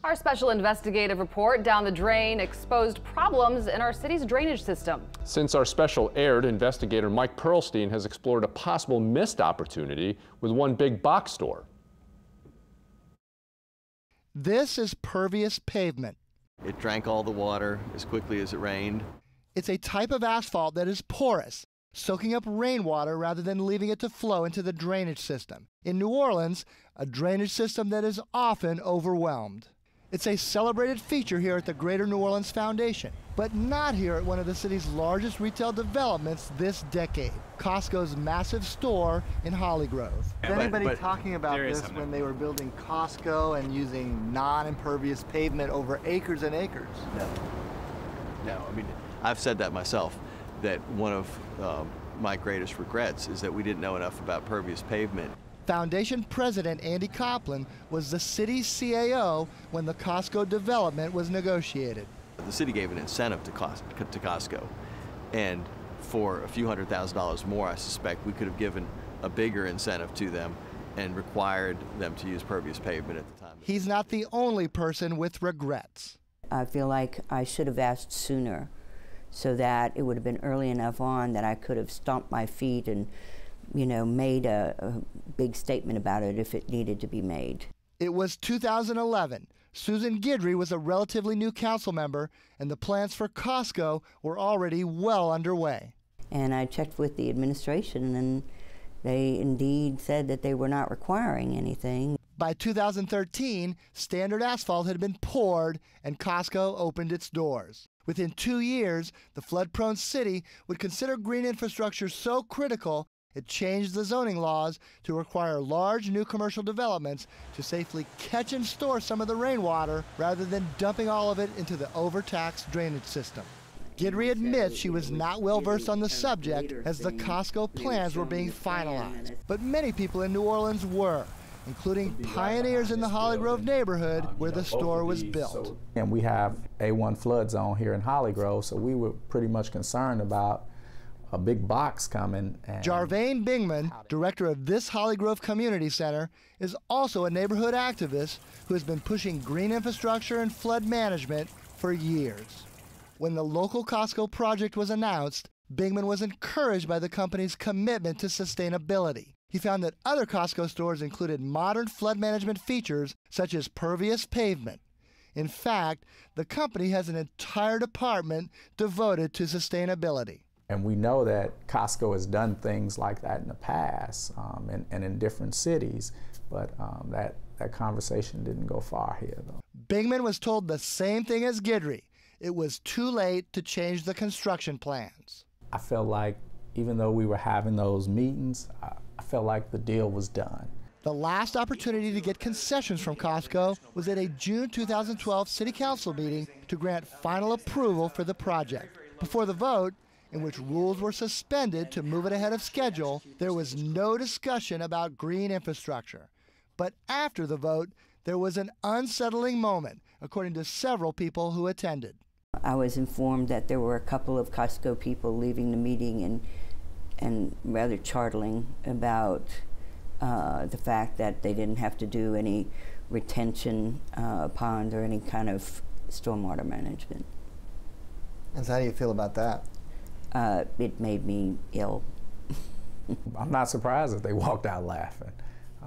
Our special investigative report down the drain exposed problems in our city's drainage system. Since our special aired, investigator Mike Perlstein has explored a possible missed opportunity with one big box store. This is pervious pavement. It drank all the water as quickly as it rained. It's a type of asphalt that is porous, soaking up rainwater rather than leaving it to flow into the drainage system. In New Orleans, a drainage system that is often overwhelmed. It's a celebrated feature here at the Greater New Orleans Foundation, but not here at one of the city's largest retail developments this decade, Costco's massive store in Holly Grove. Is anybody talking about this when they were building Costco and using non-impervious pavement over acres and acres? No, I mean, I've said that myself, that one of my greatest regrets is that we didn't know enough about pervious pavement. Foundation President Andy Copeland was the city's CAO when the Costco development was negotiated. The city gave an incentive to Costco, and for a few $100,000 more, I suspect we could have given a bigger incentive to them and required them to use pervious pavement at the time. He's not the only person with regrets. I feel like I should have asked sooner so that it would have been early enough on that I could have stomped my feet and made a big statement about it if it needed to be made. It was 2011. Susan Guidry was a relatively new council member, and the plans for Costco were already well underway. And I checked with the administration, and they indeed said that they were not requiring anything. By 2013, standard asphalt had been poured, and Costco opened its doors. Within 2 years, the flood-prone city would consider green infrastructure so critical it changed the zoning laws to require large new commercial developments to safely catch and store some of the rainwater rather than dumping all of it into the overtaxed drainage system. Guidry admits she was not well versed on the subject as the Costco plans were being finalized, but many people in New Orleans were, including pioneers in the Holly Grove neighborhood where the store was built. And we have A1 flood zone here in Holly Grove, so we were pretty much concerned about a big box coming. Jarvain Bingman, director of this Holly Grove Community Center, is also a neighborhood activist who has been pushing green infrastructure and flood management for years. When the local Costco project was announced, Bingman was encouraged by the company's commitment to sustainability. He found that other Costco stores included modern flood management features such as pervious pavement. In fact, the company has an entire department devoted to sustainability. And we know that Costco has done things like that in the past and in different cities, but that conversation didn't go far here, though. Bingman was told the same thing as Guidry. It was too late to change the construction plans. I felt like even though we were having those meetings, I felt like the deal was done. The last opportunity to get concessions from Costco was at a June 2012 City Council meeting to grant final approval for the project. Before the vote, in which rules were suspended to move it ahead of schedule, there was no discussion about green infrastructure. But after the vote, there was an unsettling moment, according to several people who attended. I was informed that there were a couple of Costco people leaving the meeting and rather chortling about the fact that they didn't have to do any retention ponds or any kind of stormwater management. And so how do you feel about that? It made me ill. I'm not surprised if they walked out laughing.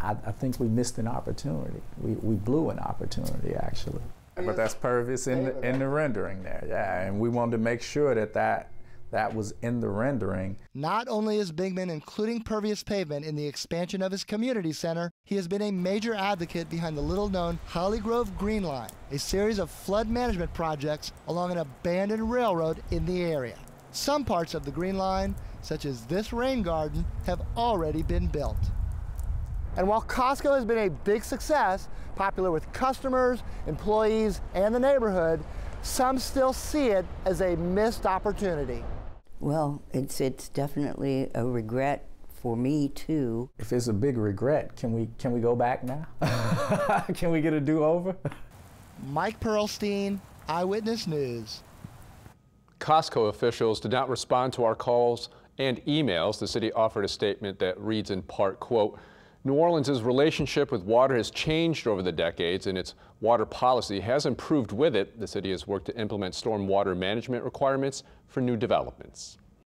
I think we missed an opportunity. We blew an opportunity, actually. But that's pervious in the rendering there, yeah. And we wanted to make sure that was in the rendering. Not only is Bingman including pervious pavement in the expansion of his community center, he has been a major advocate behind the little-known Holly Grove Green Line, a series of flood management projects along an abandoned railroad in the area. Some parts of the Green Line, such as this rain garden, have already been built. And while Costco has been a big success, popular with customers, employees, and the neighborhood, some still see it as a missed opportunity. Well, it's definitely a regret for me too. If it's a big regret, can we go back now? Can we get a do-over? Mike Perlstein, Eyewitness News. Costco officials did not respond to our calls and emails. The city offered a statement that reads in part, quote, New Orleans' relationship with water has changed over the decades, and its water policy has improved with it. The city has worked to implement stormwater management requirements for new developments.